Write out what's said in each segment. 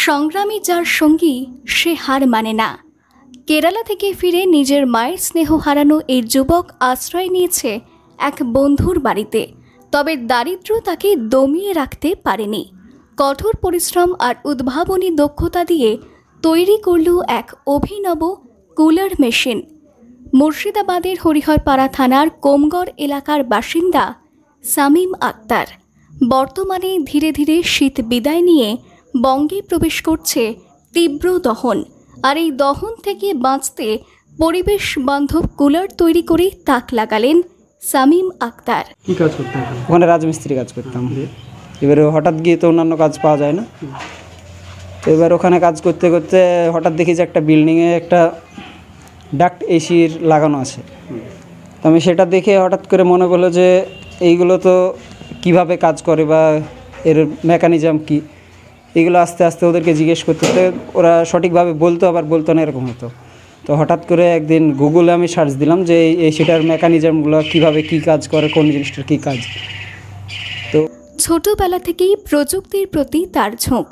সংগ্রামী যার সঙ্গী সে হার মানে না। কেরালা থেকে ফিরে নিজের মায়ের স্নেহ হারানো এই যুবক আশ্রয় নিয়েছে এক বন্ধুর বাড়িতে। তবে দারিদ্র্য তাকে দমিয়ে রাখতে পারেনি। কঠোর পরিশ্রম আর উদ্ভাবনী দক্ষতা দিয়ে তৈরি করল এক অভিনব কুলার মেশিন। মুর্শিদাবাদের হরিহরপাড়া থানার কোমগড় এলাকার বাসিন্দা সামিম আক্তার। বর্তমানে ধীরে ধীরে শীত বিদায় নিয়ে বঙ্গে প্রবেশ করছে তীব্র দহন। আর এই দহন থেকে বাঁচতে পরিবেশ বান্ধব কুলার তৈরি করে তাক লাগালেন সামিম আক্তার। কি কাজ করতেন? ওখানে রাজমিস্ত্রি কাজ করতাম। এবারে হঠাৎ গিয়ে তো অন্যান্য কাজ পাওয়া যায় না। তো এবার ওখানে কাজ করতে করতে হঠাৎ দেখি যে একটা বিল্ডিংয়ে একটা ডাক্ট এসির লাগানো আছে। তো আমি সেটা দেখে হঠাৎ করে মনে করলো যে এইগুলো তো কিভাবে কাজ করে বা এর মেকানিজম কি, এগুলো আস্তে আস্তে ওদেরকে জিজ্ঞেস করতে ওরা সঠিকভাবে বলতো আবার বলতো না, এরকম হতো। তো হঠাৎ করে একদিন গুগলে আমি সার্চ দিলাম যে এই সেটার মেকানিজমগুলো কীভাবে কী কাজ করে, কোন জিনিসটার কী কাজ। তো ছোটবেলা থেকেই প্রযুক্তির প্রতি তার ঝোঁক।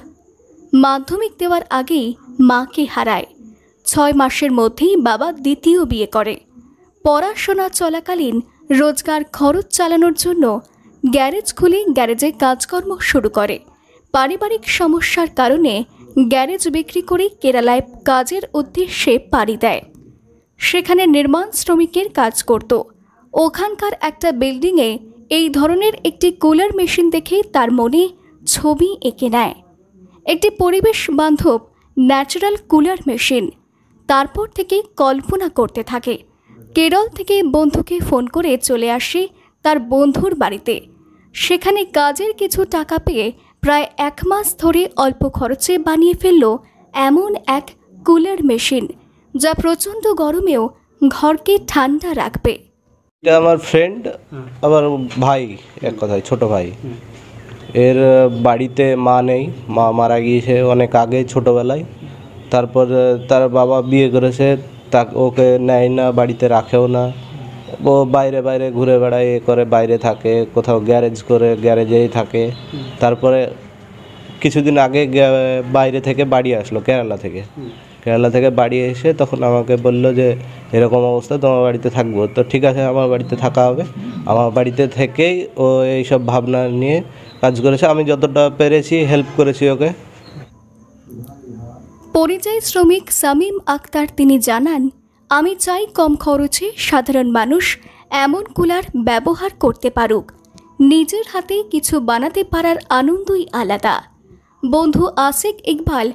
মাধ্যমিক দেওয়ার আগেই মাকে হারায়। 6 মাসের মধ্যেই বাবা দ্বিতীয় বিয়ে করে। পড়াশোনা চলাকালীন রোজগার খরচ চালানোর জন্য গ্যারেজ খুলে গ্যারেজে কাজকর্ম শুরু করে। পারিবারিক সমস্যার কারণে গ্যারেজ বিক্রি করে কেরালায় কাজের উদ্দেশ্যে পাড়ি দেয়। সেখানে নির্মাণ শ্রমিকের কাজ করত। ওখানকার একটা বিল্ডিংয়ে এই ধরনের একটি কুলার মেশিন দেখে তার মনে ছবি এঁকে নেয়, একটি পরিবেশ বান্ধব ন্যাচারাল কুলার মেশিন। তারপর থেকে কল্পনা করতে থাকে। কেরল থেকে বন্ধুকে ফোন করে চলে আসে তার বন্ধুর বাড়িতে। সেখানে কাজের কিছু টাকা পেয়ে প্রায় 1 মাস ধরে অল্প খরচে বানিয়ে ফেলল এমন এক কুলার মেশিন, যা প্রচণ্ড গরমেও ঘরকে ঠান্ডা রাখবে। এটা আমার ফ্রেন্ড, আমার ভাই, এক কথায় ছোট ভাই। এর বাড়িতে মা নেই, মা মারা গিয়েছে অনেক আগে ছোটোবেলায়। তারপর তার বাবা বিয়ে করেছে, ওকে নেয় না, বাড়িতে রাখেও না। ও বাইরে বাইরে ঘুরে বেড়ায়, এ করে, বাইরে থাকে, কোথাও গ্যারেজ করে গ্যারেজেই থাকে। তারপরে কিছুদিন আগে বাইরে থেকে বাড়ি আসলো, কেরালা থেকে বাড়ি এসে তখন আমাকে বললো যে এরকম অবস্থা, তোমার বাড়িতে থাকবো। তো ঠিক আছে, আমার বাড়িতে থাকা হবে। আমার বাড়িতে থেকেই ও এইসব ভাবনা নিয়ে কাজ করেছে। আমি যতটা পেরেছি হেল্প করেছি ওকে। পরিযায়ী শ্রমিক সামিম আক্তার তিনি জানান, আমি চাই কম খরচে সাধারণ মানুষ এমন কুলার ব্যবহার করতে পারুক। নিজের হাতে কিছু বানাতে পারার আনন্দই আলাদা। বন্ধু আসিক ইকবাল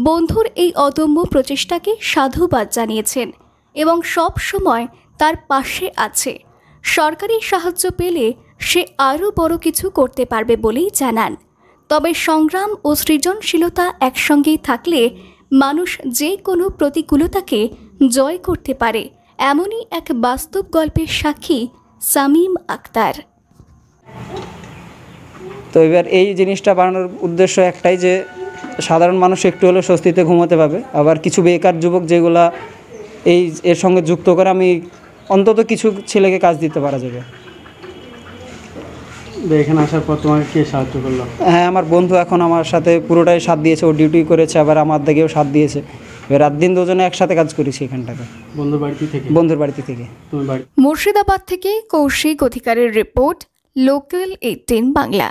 বন্ধুর এই অদম্য প্রচেষ্টাকে সাধুবাদ জানিয়েছেন এবং সব সময় তার পাশে আছে। সরকারি সাহায্য পেলে সে আরও বড় কিছু করতে পারবে বলেই জানান। তবে সংগ্রাম ও সৃজনশীলতা একসঙ্গেই থাকলে মানুষ যে কোনো প্রতিকূলতাকে জয় করতে পারে, এমনই এক বাস্তব গল্পের সাক্ষী সামিম আক্তার। তো এবার এই জিনিসটা বানানোর উদ্দেশ্য একটাই, যে সাধারণ মানুষ একটু হলেও স্বস্তিতে ঘুমোতে পাবে। আবার কিছু বেকার যুবক যেগুলা এর সঙ্গে যুক্ত করে আমি অন্তত কিছু ছেলেকে কাজ দিতে পারা যাবে। এখানে আসার পর তোমাকে কে সাহায্য করলো? হ্যাঁ, আমার বন্ধু এখন আমার সাথে পুরোটাই সাথ দিয়েছে। ও ডিউটি করেছে, আবার আমার দিকেও সাথ দিয়েছে। এবার রাত দিন দুজনে একসাথে কাজ করেছি এখানটাতে, বন্ধুর বাড়িতে থেকে। মুর্শিদাবাদ থেকে কৌশিক অধিকারের রিপোর্ট, লোকাল 18 বাংলা।